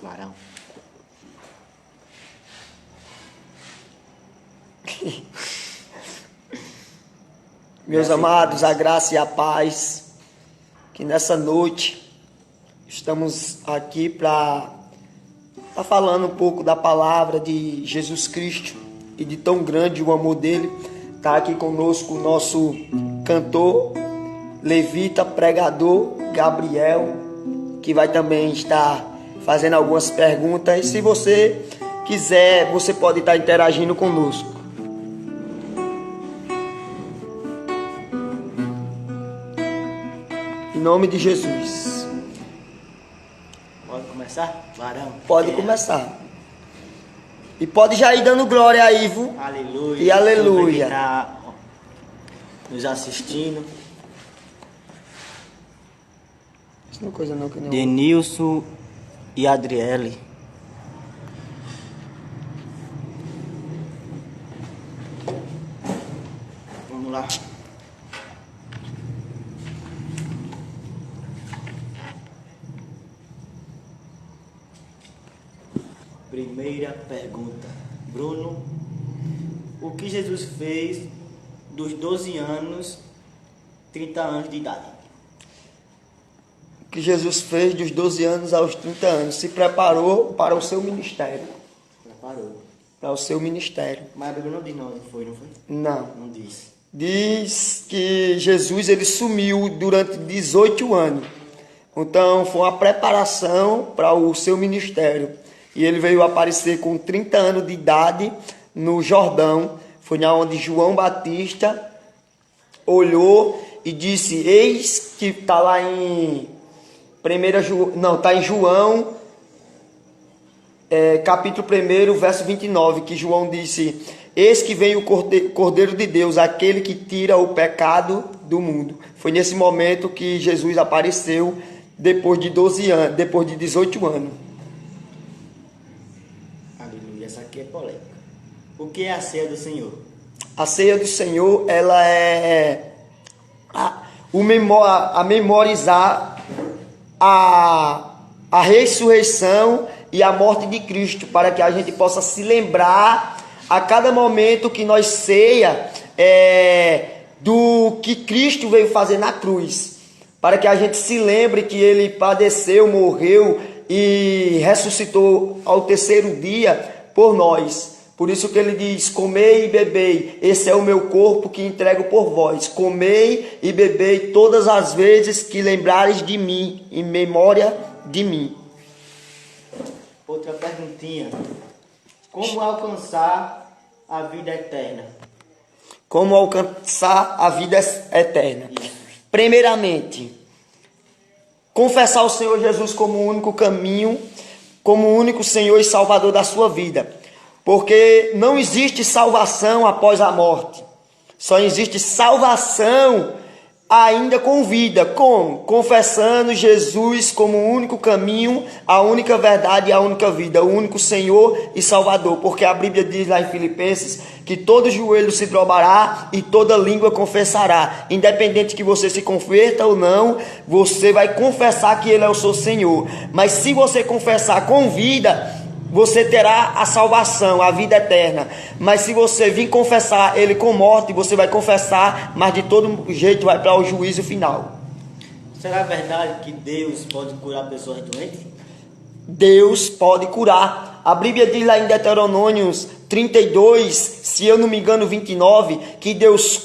Varão. Meus amados, a graça e a paz, que nessa noite estamos aqui para estar falando um pouco da palavra de Jesus Cristo e de tão grande o amor dele. Está aqui conosco o nosso cantor, levita, pregador, Gabriel, que vai também estar fazendo algumas perguntas. Se você quiser, você pode estar interagindo conosco. Em nome de Jesus. Pode começar? Varão. Pode começar. E pode já ir dando glória a Ivo. Aleluia. E aleluia. Quem tá nos assistindo. Isso não é coisa não que não. Denilson e Adriele. Vamos lá. Primeira pergunta. Bruno, o que Jesus fez dos 12 anos, 30 anos de idade? O que Jesus fez dos 12 anos aos 30 anos. Se preparou para o seu ministério. Preparou. Para o seu ministério. Mas a Bíblia não diz não foi, não foi? Não. Não diz. Diz que Jesus ele sumiu durante 18 anos. Então foi uma preparação para o seu ministério. E ele veio aparecer com 30 anos de idade no Jordão. Foi onde João Batista olhou e disse: eis que está lá em está em João, capítulo 1, verso 29, que João disse: eis que vem o Cordeiro de Deus, aquele que tira o pecado do mundo. Foi nesse momento que Jesus apareceu depois de 12 anos, depois de 18 anos. Aleluia, essa aqui é polêmica. O que é a ceia do Senhor? A ceia do Senhor, ela é a memorizar a ressurreição e a morte de Cristo, para que a gente possa se lembrar a cada momento que nós ceia do que Cristo veio fazer na cruz, para que a gente se lembre que ele padeceu, morreu e ressuscitou ao terceiro dia por nós. Por isso que ele diz: comei e bebei, esse é o meu corpo que entrego por vós. Comei e bebei todas as vezes que lembrares de mim, em memória de mim. Outra perguntinha. Como alcançar a vida eterna? Como alcançar a vida eterna? Isso. Primeiramente, confessar o Senhor Jesus como o único caminho, como o único Senhor e Salvador da sua vida. Porque não existe salvação após a morte. Só existe salvação ainda com vida. Como? Confessando Jesus como o único caminho, a única verdade e a única vida. O único Senhor e Salvador. Porque a Bíblia diz lá em Filipenses que todo joelho se dobrará e toda língua confessará. Independente que você se converta ou não, você vai confessar que Ele é o seu Senhor. Mas se você confessar com vida, você terá a salvação, a vida eterna. Mas se você vir confessar ele com morte, você vai confessar, mas de todo jeito vai para o juízo final. Será verdade que Deus pode curar pessoas doentes? Deus pode curar. A Bíblia diz lá em Deuteronômios 32, se eu não me engano 29, que Deus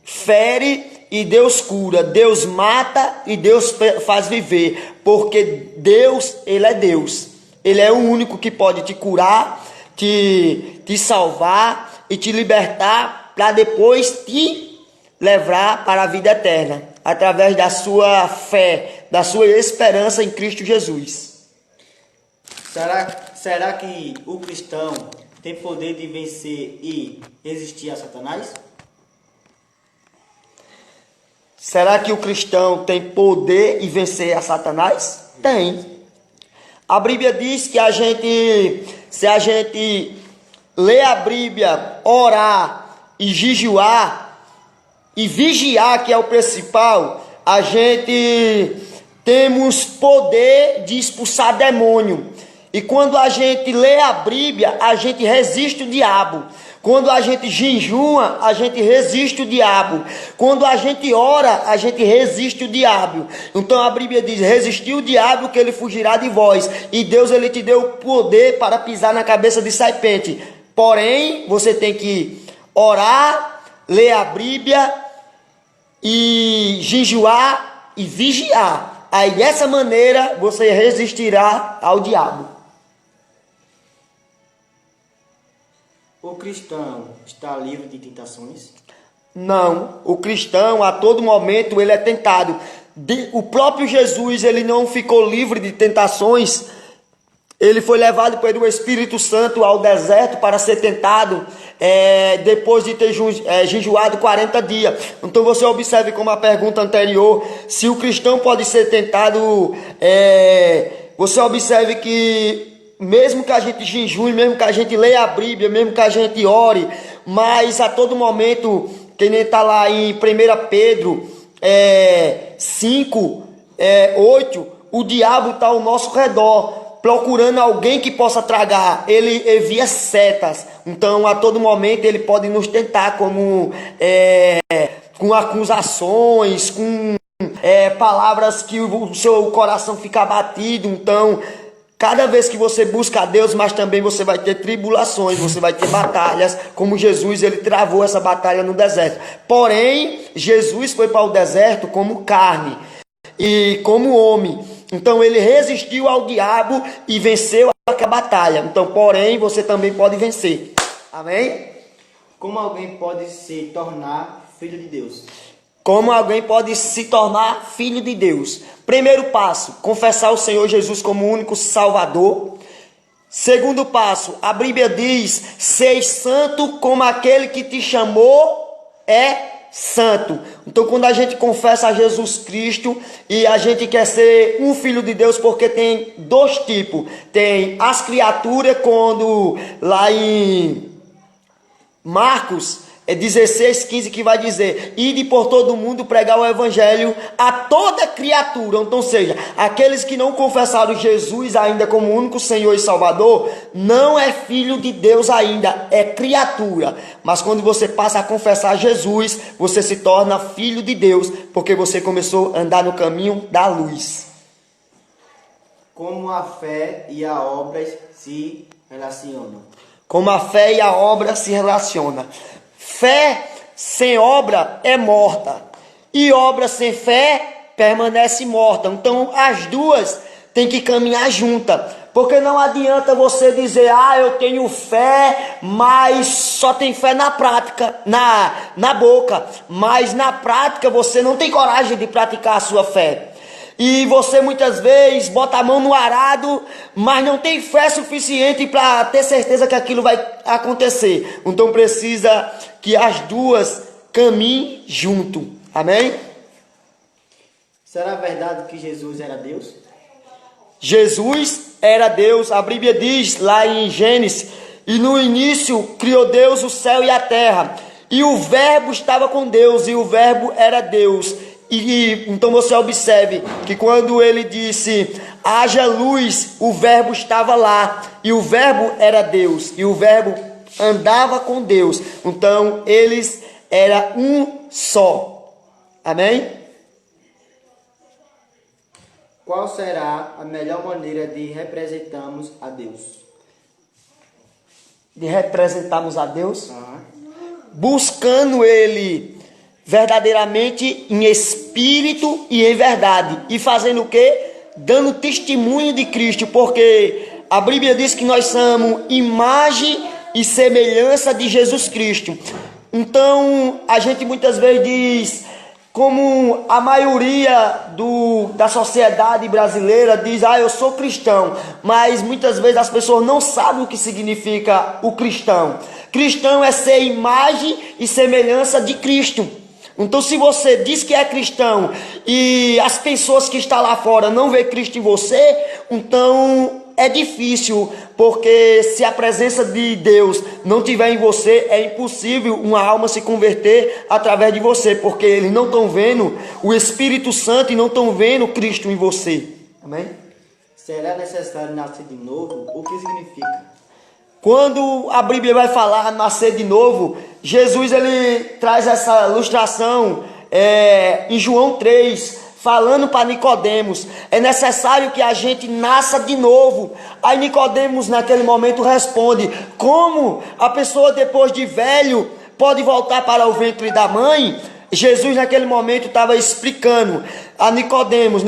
fere e Deus cura. Deus mata e Deus faz viver. Porque Deus, Ele é Deus. Ele é o único que pode te curar, te salvar e te libertar para depois te levar para a vida eterna, através da sua fé, da sua esperança em Cristo Jesus. Será que o cristão tem poder de vencer e resistir a Satanás? Será que o cristão tem poder e vencer a Satanás? Tem. A Bíblia diz que se a gente ler a Bíblia, orar e jejuar e vigiar, que é o principal, a gente temos poder de expulsar demônio. E quando a gente lê a Bíblia, a gente resiste o diabo. Quando a gente jejua, a gente resiste o diabo. Quando a gente ora, a gente resiste o diabo. Então a Bíblia diz: resistir o diabo que ele fugirá de vós. E Deus, ele te deu poder para pisar na cabeça de serpente. Porém, você tem que orar, ler a Bíblia e jejuar e vigiar. Aí dessa maneira você resistirá ao diabo. O cristão está livre de tentações? Não, o cristão a todo momento ele é tentado. O próprio Jesus, ele não ficou livre de tentações. Ele foi levado pelo Espírito Santo ao deserto para ser tentado, depois de ter jejuado 40 dias. Então você observe como a pergunta anterior, se o cristão pode ser tentado, você observe que mesmo que a gente jejue, mesmo que a gente leia a Bíblia, mesmo que a gente ore, mas a todo momento, que nem está lá em 1 Pedro 5, 8, o diabo está ao nosso redor, procurando alguém que possa tragar. Ele envia setas, então a todo momento ele pode nos tentar com acusações, com palavras que o seu coração fica abatido. Então cada vez que você busca a Deus, mas também você vai ter tribulações, você vai ter batalhas, como Jesus, ele travou essa batalha no deserto. Porém, Jesus foi para o deserto como carne e como homem. Então ele resistiu ao diabo e venceu a batalha. Então, porém, você também pode vencer. Amém? Como alguém pode se tornar filho de Deus? Como alguém pode se tornar filho de Deus? Primeiro passo, confessar o Senhor Jesus como único Salvador. Segundo passo, a Bíblia diz: seis santo como aquele que te chamou é santo. Então quando a gente confessa a Jesus Cristo e a gente quer ser um filho de Deus, porque tem dois tipos. Tem as criaturas, quando lá em Marcos 16:15, que vai dizer: ide por todo mundo pregar o evangelho a toda criatura. Então, ou seja, aqueles que não confessaram Jesus ainda como único Senhor e Salvador, não é filho de Deus ainda, é criatura. Mas quando você passa a confessar Jesus, você se torna filho de Deus, porque você começou a andar no caminho da luz. Como a fé e a obra se relacionam? Como a fé e a obra se relacionam. Fé sem obra é morta, e obra sem fé permanece morta. Então as duas têm que caminhar juntas, porque não adianta você dizer: eu tenho fé, mas só tem fé na prática, na boca, mas na prática você não tem coragem de praticar a sua fé. E você muitas vezes bota a mão no arado, mas não tem fé suficiente para ter certeza que aquilo vai acontecer. Então precisa que as duas caminhem junto. Amém? Será verdade que Jesus era Deus? Jesus era Deus. A Bíblia diz lá em Gênesis: e no início criou Deus o céu e a terra, e o verbo estava com Deus, e o verbo era Deus. Então você observe que quando ele disse haja luz, o verbo estava lá, e o verbo era Deus, e o verbo andava com Deus. Então eles eram um só. Amém? Qual será a melhor maneira de representarmos a Deus? De representarmos a Deus? Buscando ele verdadeiramente em espírito e em verdade, e fazendo o quê? Dando testemunho de Cristo, porque a Bíblia diz que nós somos imagem e semelhança de Jesus Cristo. Então a gente muitas vezes diz, como a maioria da sociedade brasileira diz: eu sou cristão, mas muitas vezes as pessoas não sabem o que significa o cristão. Cristão é ser imagem e semelhança de Cristo. Então se você diz que é cristão e as pessoas que estão lá fora não vê Cristo em você, então é difícil, porque se a presença de Deus não tiver em você, é impossível uma alma se converter através de você, porque eles não estão vendo o Espírito Santo e não estão vendo Cristo em você. Amém? Será necessário nascer de novo? O que significa? Quando a Bíblia vai falar nascer de novo, Jesus ele traz essa ilustração em João 3, falando para Nicodemos, é necessário que a gente nasça de novo. Aí Nicodemos naquele momento responde: como a pessoa depois de velho pode voltar para o ventre da mãe? Jesus naquele momento estava explicando a Nicodemos: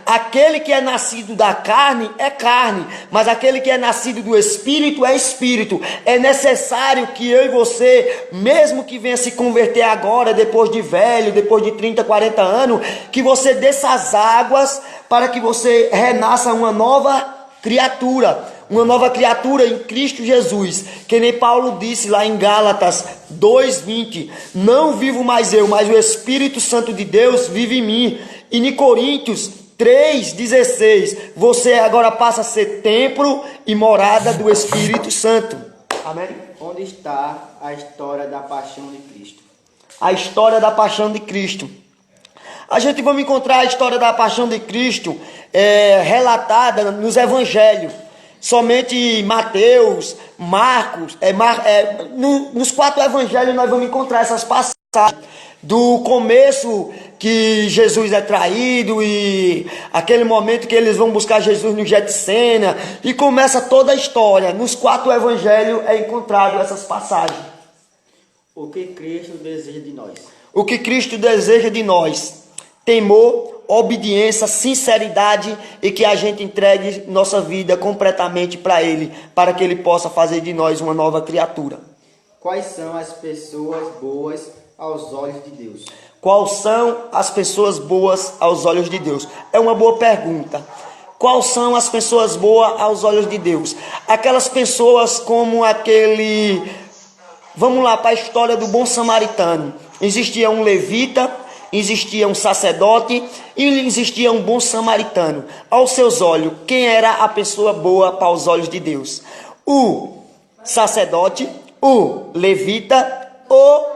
aquele que é nascido da carne é carne, mas aquele que é nascido do Espírito é Espírito. É necessário que eu e você, mesmo que venha se converter agora, depois de velho, depois de 30, 40 anos, que você desça as águas para que você renasça uma nova criatura em Cristo Jesus, que nem Paulo disse lá em Gálatas 2:20, não vivo mais eu, mas o Espírito Santo de Deus vive em mim. E em Coríntios 3:16, você agora passa a ser templo e morada do Espírito Santo. Amém? Onde está a história da paixão de Cristo? A história da paixão de Cristo. A gente vai encontrar a história da paixão de Cristo relatada nos evangelhos. Somente Mateus, Marcos, nos 4 evangelhos nós vamos encontrar essas passagens do começo que Jesus é traído e aquele momento que eles vão buscar Jesus no Getsena, e começa toda a história. Nos 4 evangelhos é encontrado essas passagens. O que Cristo deseja de nós? O que Cristo deseja de nós? Temor, obediência, sinceridade, e que a gente entregue nossa vida completamente para Ele, para que Ele possa fazer de nós uma nova criatura. Quais são as pessoas boas aos olhos de Deus? Quais são as pessoas boas aos olhos de Deus? É uma boa pergunta. Quais são as pessoas boas aos olhos de Deus? Aquelas pessoas como aquele... Vamos lá para a história do bom samaritano. Existia um levita, existia um sacerdote e existia um bom samaritano. Aos seus olhos, quem era a pessoa boa para os olhos de Deus? O sacerdote, o levita ou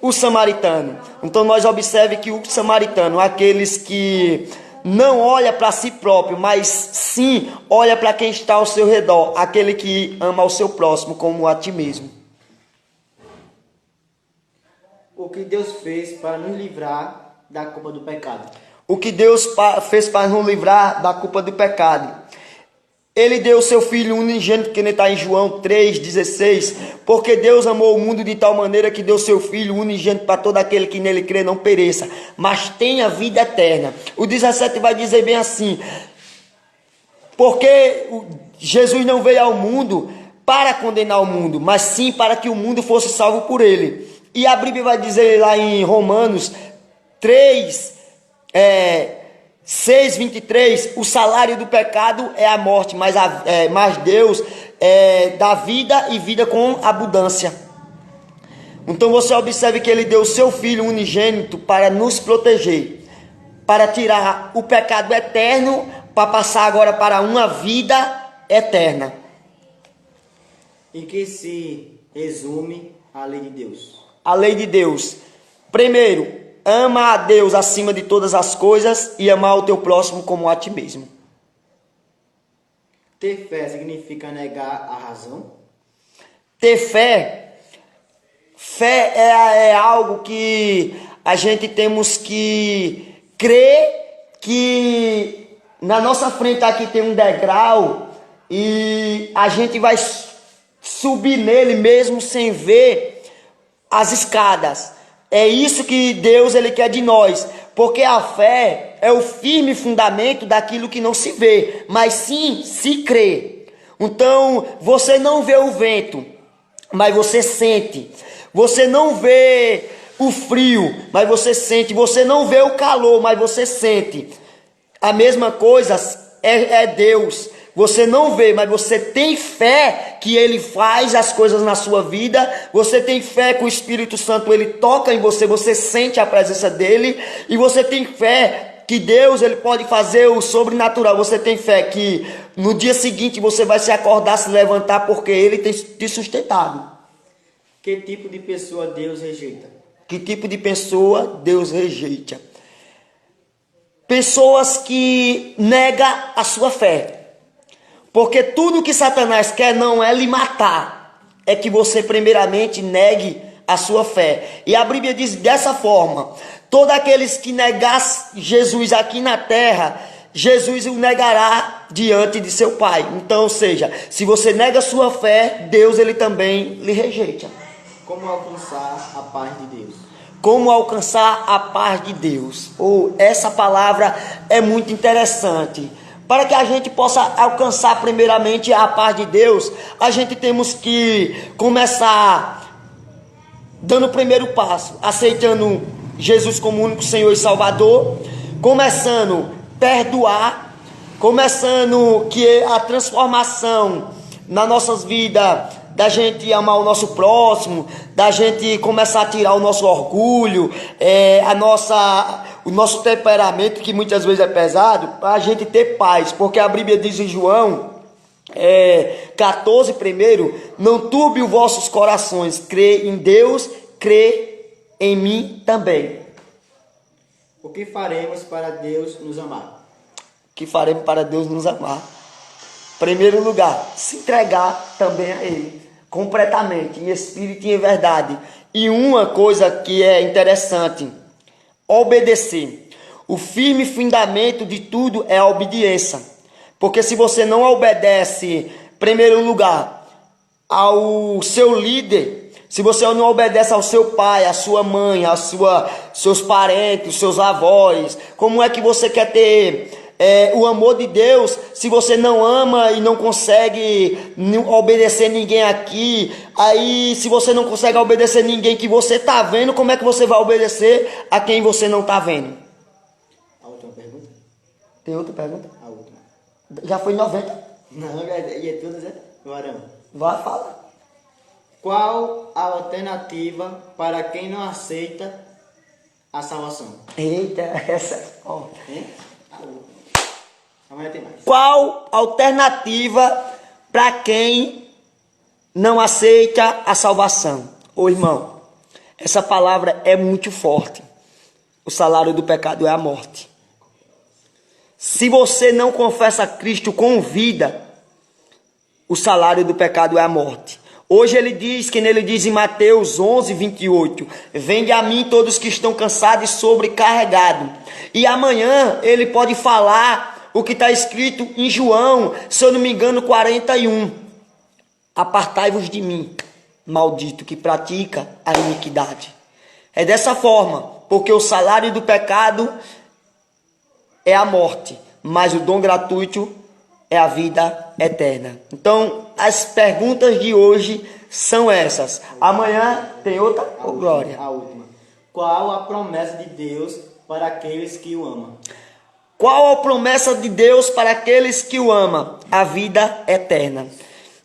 o samaritano? Então nós observemos que o samaritano, aqueles que não olha para si próprio, mas sim olha para quem está ao seu redor, aquele que ama ao seu próximo como a ti mesmo. O que Deus fez para nos livrar da culpa do pecado? O que Deus fez para nos livrar da culpa do pecado? Ele deu o seu Filho unigênito, que está em João 3,16, porque Deus amou o mundo de tal maneira que deu seu Filho unigênito para todo aquele que nele crê não pereça, mas tenha vida eterna. O 17 vai dizer bem assim: porque Jesus não veio ao mundo para condenar o mundo, mas sim para que o mundo fosse salvo por ele. E a Bíblia vai dizer lá em Romanos 6:23, o salário do pecado é a morte, mas Deus dá vida e vida com abundância. Então você observe que ele deu o seu Filho unigênito para nos proteger, para tirar o pecado eterno, para passar agora para uma vida eterna. Em que se resume a lei de Deus? A lei de Deus: primeiro, ama a Deus acima de todas as coisas e amar o teu próximo como a ti mesmo. Ter fé significa negar a razão? Ter fé é algo que a gente temos que crer que na nossa frente aqui tem um degrau e a gente vai subir nele mesmo sem ver as escadas. É isso que Deus ele quer de nós, porque a fé é o firme fundamento daquilo que não se vê, mas sim se crê. Então você não vê o vento, mas você sente. Você não vê o frio, mas você sente. Você não vê o calor, mas você sente. A mesma coisa é Deus. Você não vê, mas você tem fé que Ele faz as coisas na sua vida. Você tem fé que o Espírito Santo Ele toca em você. Você sente a presença dEle. E você tem fé que Deus ele pode fazer o sobrenatural. Você tem fé que no dia seguinte você vai se acordar, se levantar, porque Ele tem te sustentado. Que tipo de pessoa Deus rejeita? Que tipo de pessoa Deus rejeita? Pessoas que negam a sua fé. Porque tudo que Satanás quer não é lhe matar, é que você primeiramente negue a sua fé. E a Bíblia diz dessa forma: todos aqueles que negassem Jesus aqui na terra, Jesus o negará diante de seu Pai. Então, ou seja, se você nega a sua fé, Deus ele também lhe rejeita. Como alcançar a paz de Deus? Como alcançar a paz de Deus? Essa palavra é muito interessante. Para que a gente possa alcançar primeiramente a paz de Deus, a gente temos que começar dando o primeiro passo, aceitando Jesus como único Senhor e Salvador, começando a perdoar, começando que a transformação nas nossas vidas, da gente amar o nosso próximo, da gente começar a tirar o nosso orgulho, o nosso temperamento, que muitas vezes é pesado, para a gente ter paz, porque a Bíblia diz em João 14, primeiro: não turbe os vossos corações, crê em Deus, crê em mim também. O que faremos para Deus nos amar? O que faremos para Deus nos amar? Primeiro lugar, se entregar também a Ele, completamente, em espírito e em verdade. E uma coisa que é interessante: obedecer. O firme fundamento de tudo é a obediência. Porque se você não obedece, em primeiro lugar, ao seu líder, se você não obedece ao seu pai, à sua mãe, seus parentes, seus avós, como é que você quer ter o amor de Deus se você não ama e não consegue obedecer ninguém aqui? Aí, se você não consegue obedecer ninguém que você está vendo, como é que você vai obedecer a quem você não está vendo? A última pergunta? Tem outra pergunta? A última. Já foi 90? Não, e é tudo, Zé? Varão. Vai, fala. Qual a alternativa para quem não aceita a salvação? Eita, essa. Ó. Hein? Amanhã tem mais. Qual alternativa para quem não aceita a salvação? Ô irmão, essa palavra é muito forte. O salário do pecado é a morte. Se você não confessa a Cristo com vida, o salário do pecado é a morte. Hoje ele diz, que nele diz em Mateus 11, 28, vinde a mim todos que estão cansados e sobrecarregados. E amanhã ele pode falar o que está escrito em João, se eu não me engano, 41. Apartai-vos de mim, maldito, que pratica a iniquidade. É dessa forma, porque o salário do pecado é a morte, mas o dom gratuito é a vida eterna. Então, as perguntas de hoje são essas. Amanhã tem outra? Ô, Glória. A última. Qual a promessa de Deus para aqueles que o amam? Qual a promessa de Deus para aqueles que o amam? A vida eterna.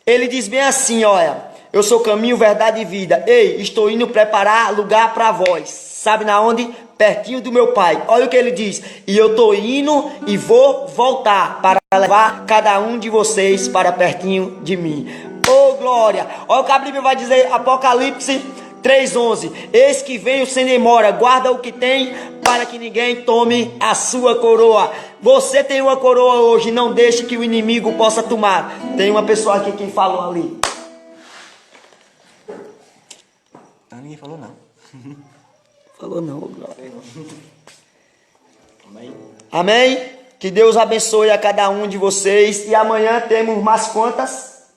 Ele diz bem assim, olha: eu sou caminho, verdade e vida. Ei, estou indo preparar lugar para vós. Sabe na onde? Pertinho do meu Pai. Olha o que ele diz: e eu estou indo e vou voltar para levar cada um de vocês para pertinho de mim. Oh, glória! Olha o que a Bíblia vai dizer, Apocalipse 3:11. Eis que venho sem demora, guarda o que tem, para que ninguém tome a sua coroa. Você tem uma coroa hoje, não deixe que o inimigo possa tomar. Tem uma pessoa aqui que falou ali. Ninguém falou não. Falou não, glória. Amém. Amém? Que Deus abençoe a cada um de vocês. E amanhã temos mais quantas?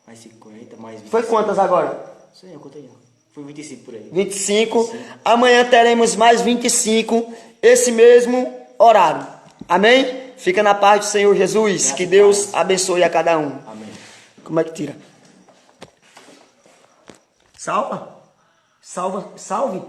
Mais 50, mais 20. Foi quantas agora? Sei, eu contei não. Foi 25 por aí. 25. Amanhã teremos mais 25. Esse mesmo horário. Amém? Fica na paz do Senhor Jesus. Que Deus abençoe a cada um. Amém. Como é que tira? Salva? Salve.